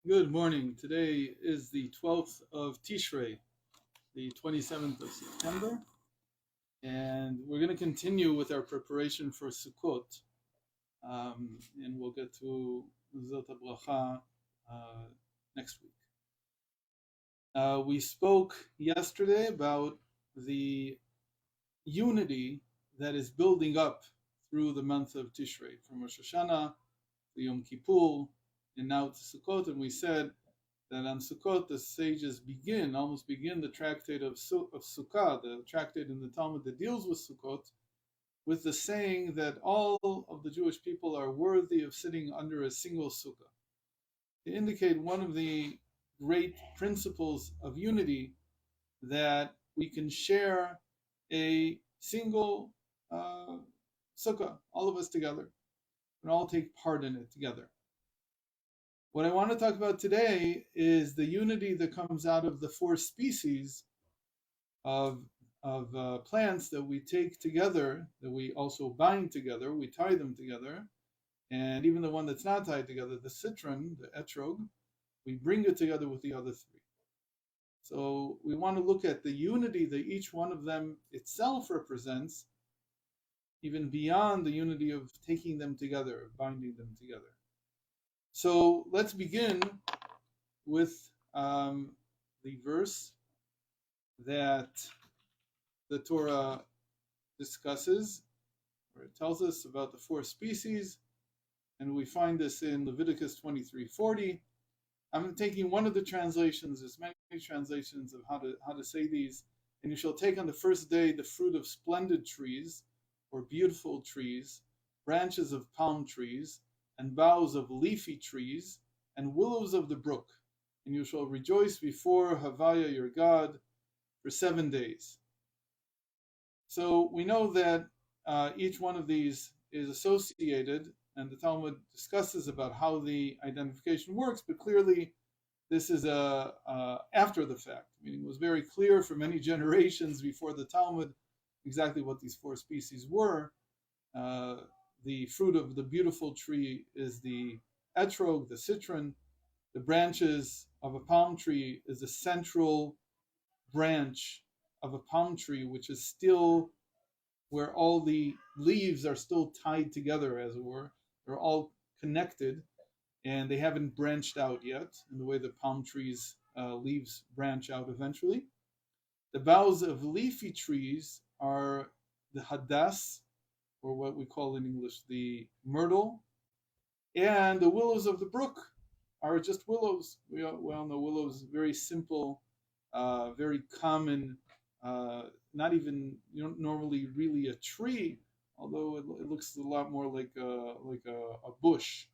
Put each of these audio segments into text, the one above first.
Good morning. Today is the 12th of Tishrei, the 27th of September, and we're going to continue with our preparation for Sukkot, and we'll get to Zot HaBracha next week. We spoke yesterday about the unity that is building up through the month of Tishrei, from Rosh Hashanah to Yom Kippur, and now to Sukkot, and we said that on Sukkot the sages almost begin the tractate of Sukkah, the tractate in the Talmud that deals with Sukkot, with the saying that all of the Jewish people are worthy of sitting under a single sukkah. To indicate one of the great principles of unity, that we can share a single sukkah, all of us together, and all take part in it together. What I want to talk about today is the unity that comes out of the four species of plants that we take together, that we also bind together, we tie them together, and even the one that's not tied together, the citron, the etrog, we bring it together with the other three. So we want to look at the unity that each one of them itself represents, even beyond the unity of taking them together, of binding them together. So let's begin with the verse that the Torah discusses, where it tells us about the four species, and we find this in Leviticus 23:40. I'm taking one of the translations. There's many translations of how to say these. And you shall take on the first day the fruit of splendid trees, or beautiful trees, branches of palm trees, and boughs of leafy trees, and willows of the brook. And you shall rejoice before Havaya your God for 7 days. So we know that each one of these is associated, and the Talmud discusses about how the identification works, but clearly this is after the fact, meaning it was very clear for many generations before the Talmud exactly what these four species were. The fruit of the beautiful tree is the etrog, the citron. The branches of a palm tree is the central branch of a palm tree, which is still where all the leaves are still tied together, as it were. They're all connected, and they haven't branched out yet in the way the palm trees' leaves branch out eventually. The boughs of leafy trees are the hadas, or what we call in English the myrtle, and the willows of the brook are just willows. We all know willows, very simple, very common, not even normally really a tree, although it looks a lot more like a bush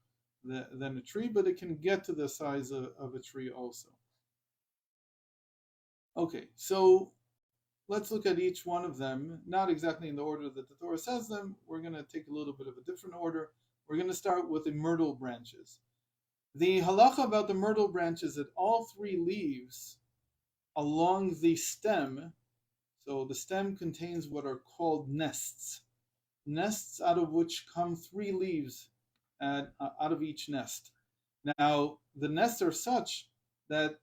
than a tree, but it can get to the size of a tree also. Okay, so let's look at each one of them, not exactly in the order that the Torah says them. We're going to take a little bit of a different order. We're going to start with the myrtle branches. The halacha about the myrtle branches that all three leaves along the stem, so the stem contains what are called nests out of which come three leaves out of each nest. Now, the nests are such that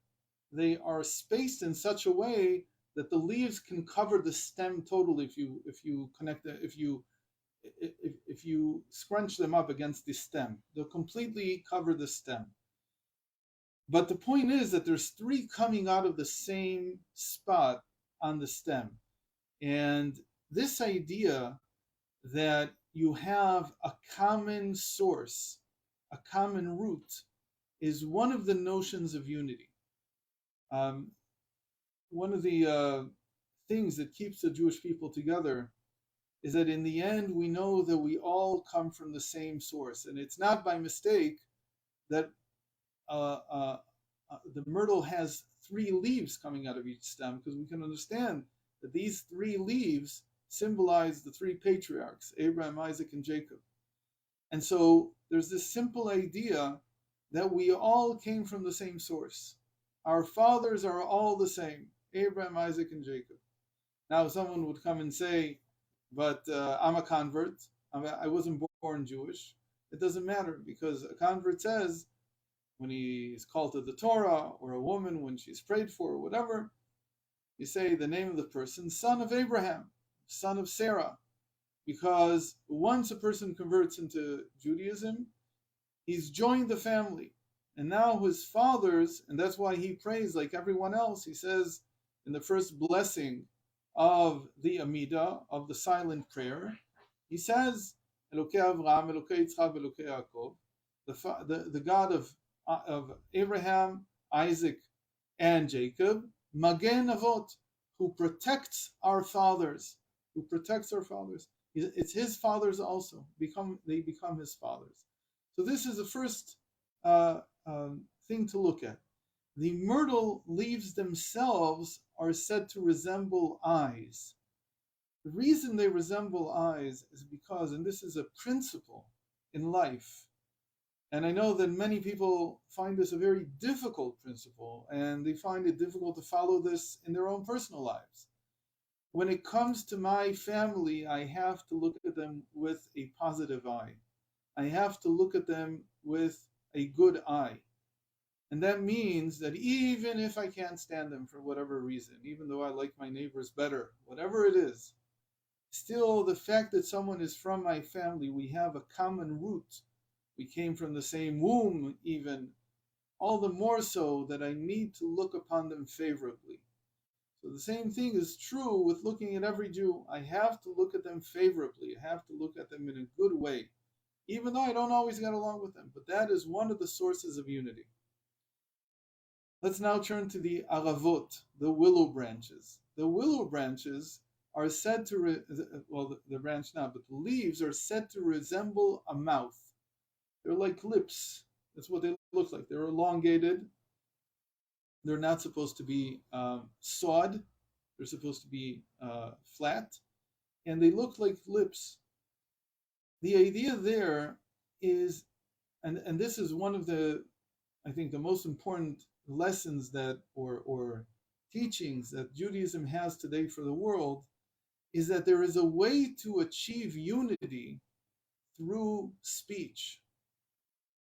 they are spaced in such a way that the leaves can cover the stem totally if you scrunch them up against the stem. They'll completely cover the stem. But the point is that there's three coming out of the same spot on the stem. And this idea that you have a common source, a common root, is one of the notions of unity. One of the things that keeps the Jewish people together is that in the end we know that we all come from the same source, and it's not by mistake that the myrtle has three leaves coming out of each stem, because we can understand that these three leaves symbolize the three patriarchs, Abraham, Isaac, and Jacob. And so there's this simple idea that we all came from the same source. Our fathers are all the same, Abraham, Isaac, and Jacob. Now someone would come and say, but I'm a convert, I wasn't born Jewish. It doesn't matter, because a convert says when he is called to the Torah, or a woman when she's prayed for, or whatever, you say the name of the person, son of Abraham, son of Sarah. Because once a person converts into Judaism, he's joined the family. And now his fathers, and that's why he prays like everyone else. He says in the first blessing of the Amidah, of the silent prayer, he says, Elokei Avraham, Elokei Yitzchak, Elokei Yaakov, the God of Abraham, Isaac, and Jacob, Magen Avot, who protects our fathers, who protects our fathers. It's his fathers also. They become his fathers. So this is the first thing to look at. The myrtle leaves themselves are said to resemble eyes. The reason they resemble eyes is because, and this is a principle in life, and I know that many people find this a very difficult principle, and they find it difficult to follow this in their own personal lives. When it comes to my family, I have to look at them with a positive eye. I have to look at them with a good eye. And that means that even if I can't stand them for whatever reason, even though I like my neighbors better, whatever it is, still the fact that someone is from my family, we have a common root. We came from the same womb even, all the more so that I need to look upon them favorably. So the same thing is true with looking at every Jew. I have to look at them favorably. I have to look at them in a good way, even though I don't always get along with them. But that is one of the sources of unity. Let's now turn to the aravot, the willow branches. The willow branches are said to, the branch now, but the leaves are said to resemble a mouth. They're like lips. That's what they look like. They're elongated. They're not supposed to be sawed. They're supposed to be flat. And they look like lips. The idea there is, and this is one of the, I think, the most important lessons that, or teachings that Judaism has today for the world, is that there is a way to achieve unity through speech.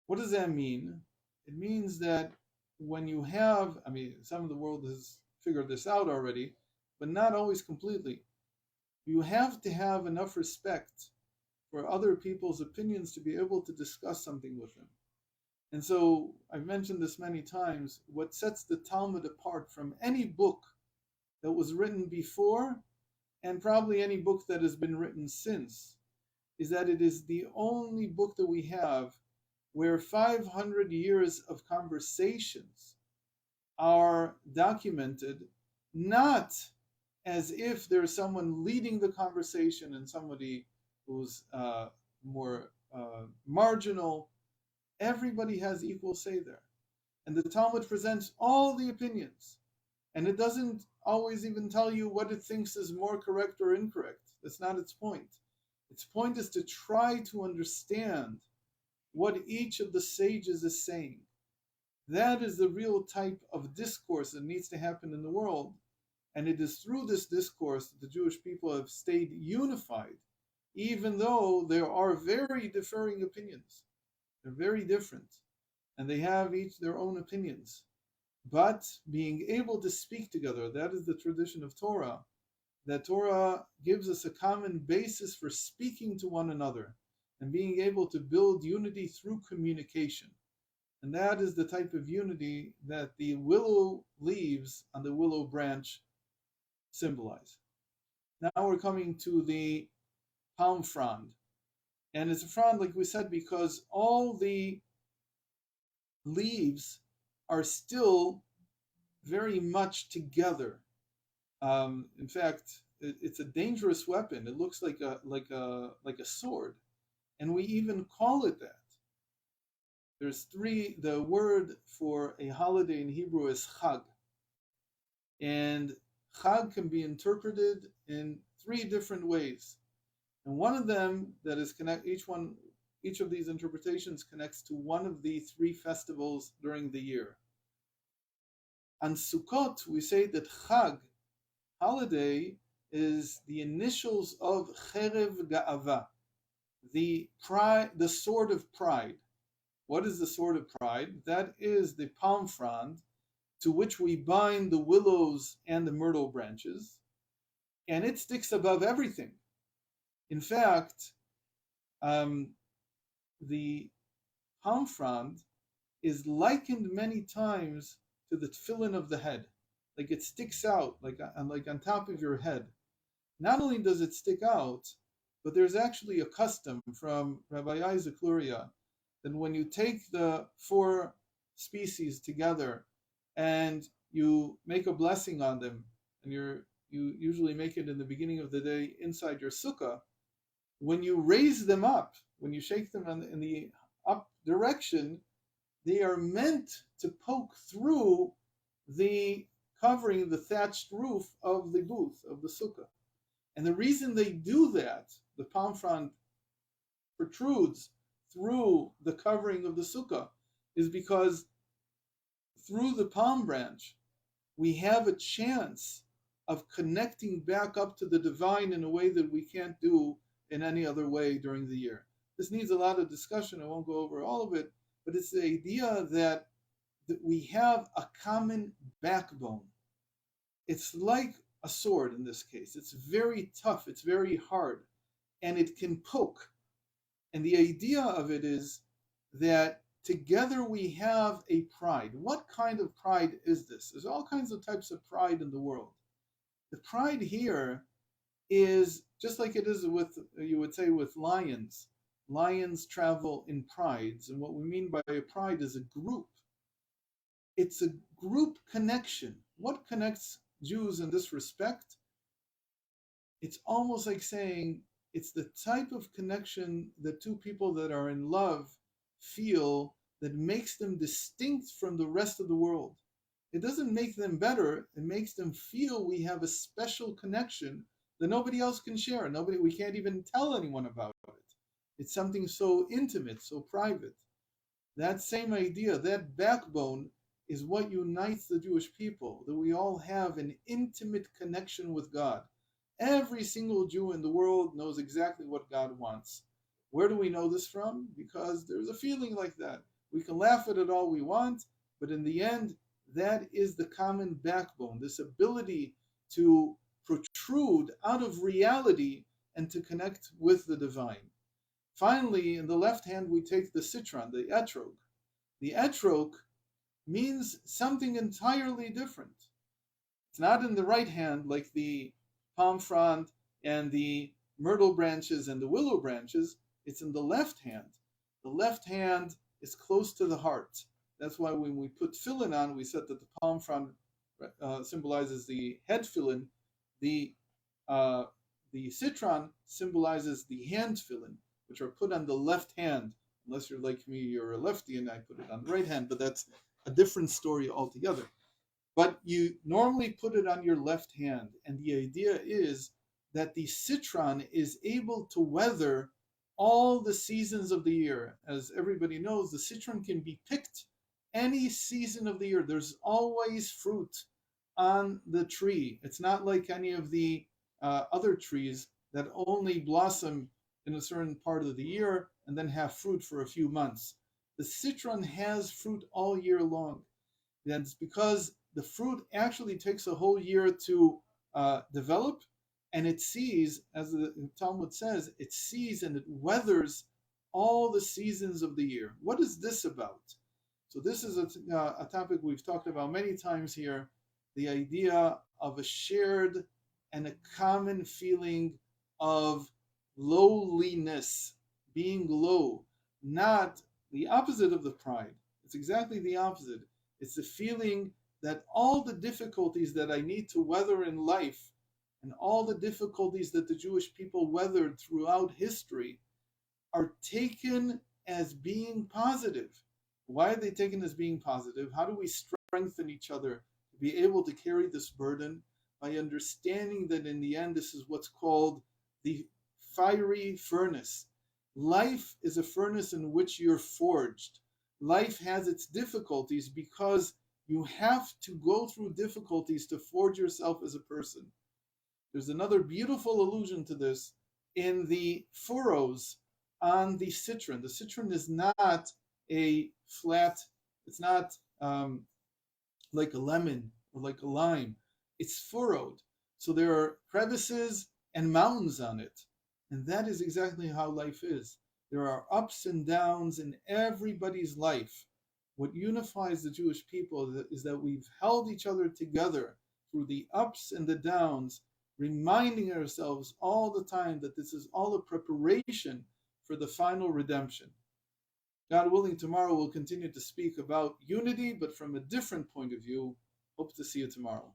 What does that mean? It means that when you have, some of the world has figured this out already, but not always completely. You have to have enough respect for other people's opinions to be able to discuss something with them. And so, I've mentioned this many times, what sets the Talmud apart from any book that was written before, and probably any book that has been written since, is that it is the only book that we have where 500 years of conversations are documented, not as if there's someone leading the conversation and somebody who's more marginal. Everybody has equal say there. And the Talmud presents all the opinions. And it doesn't always even tell you what it thinks is more correct or incorrect. That's not its point. Its point is to try to understand what each of the sages is saying. That is the real type of discourse that needs to happen in the world. And it is through this discourse that the Jewish people have stayed unified, even though there are very differing opinions. They're very different, and they have each their own opinions. But being able to speak together, that is the tradition of Torah. That Torah gives us a common basis for speaking to one another and being able to build unity through communication. And that is the type of unity that the willow leaves on the willow branch symbolize. Now we're coming to the palm frond. And it's a frond, like we said, because all the leaves are still very much together. In fact, it's a dangerous weapon. It looks like a sword, and we even call it that. There's three. The word for a holiday in Hebrew is Chag, and Chag can be interpreted in three different ways. And one of them that is each of these interpretations connects to one of the three festivals during the year. On Sukkot, we say that Chag, holiday, is the initials of Cherev Ga'ava, the sword of pride. What is the sword of pride? That is the palm frond to which we bind the willows and the myrtle branches, and it sticks above everything. In fact, the palm frond is likened many times to the tefillin of the head. Like it sticks out, like on top of your head. Not only does it stick out, but there's actually a custom from Rabbi Isaac Luria that when you take the four species together and you make a blessing on them, and you usually make it in the beginning of the day inside your sukkah, when you raise them up, when you shake them in the up direction, they are meant to poke through the covering, the thatched roof of the booth, of the sukkah. And the reason they do that, the palm frond protrudes through the covering of the sukkah, is because through the palm branch, we have a chance of connecting back up to the divine in a way that we can't do in any other way during the year. This needs a lot of discussion. I won't go over all of it, but it's the idea that we have a common backbone. It's like a sword in this case. It's very tough, it's very hard, and it can poke. And the idea of it is that together we have a pride. What kind of pride is this? There's all kinds of types of pride in the world. The pride here is just like it is with, you would say, with lions. Lions travel in prides, and what we mean by a pride is a group. It's a group connection. What connects Jews in this respect? It's almost like saying it's the type of connection that two people that are in love feel that makes them distinct from the rest of the world. It doesn't make them better, it makes them feel we have a special connection that nobody else can share. We can't even tell anyone about it. It's something so intimate, so private. That same idea, that backbone, is what unites the Jewish people, that we all have an intimate connection with God. Every single Jew in the world knows exactly what God wants. Where do we know this from? Because there's a feeling like that. We can laugh at it all we want, but in the end, that is the common backbone, this ability to protrude out of reality and to connect with the divine. Finally, in the left hand, we take the citron, the etrog. The etrog means something entirely different. It's not in the right hand like the palm frond and the myrtle branches and the willow branches. It's in the left hand. The left hand is close to the heart. That's why when we put tefillin on, we said that the palm frond symbolizes the head tefillin. The citron symbolizes the hand tefillin, which are put on the left hand. Unless you're like me, you're a lefty, and I put it on the right hand, but that's a different story altogether. But you normally put it on your left hand, and the idea is that the citron is able to weather all the seasons of the year. As everybody knows, the citron can be picked any season of the year. There's always fruit on the tree. It's not like any of the other trees that only blossom in a certain part of the year and then have fruit for a few months. The citron has fruit all year long. That's because the fruit actually takes a whole year to develop, and it sees, as the Talmud says, it sees and it weathers all the seasons of the year. What is this about? So this is a topic we've talked about many times here, the idea of a shared and a common feeling of lowliness, being low, not the opposite of the pride. It's exactly the opposite. It's the feeling that all the difficulties that I need to weather in life and all the difficulties that the Jewish people weathered throughout history are taken as being positive. Why are they taken as being positive? How do we strengthen each other to be able to carry this burden? By understanding that in the end, this is what's called the fiery furnace. Life is a furnace in which you're forged. Life has its difficulties because you have to go through difficulties to forge yourself as a person. There's another beautiful allusion to this in the furrows on the citron. The citron is not a flat, it's not like a lemon or like a lime. It's furrowed. So there are crevices and mountains on it. And that is exactly how life is. There are ups and downs in everybody's life. What unifies the Jewish people is that we've held each other together through the ups and the downs, reminding ourselves all the time that this is all a preparation for the final redemption. God willing, tomorrow we'll continue to speak about unity, but from a different point of view. Hope to see you tomorrow.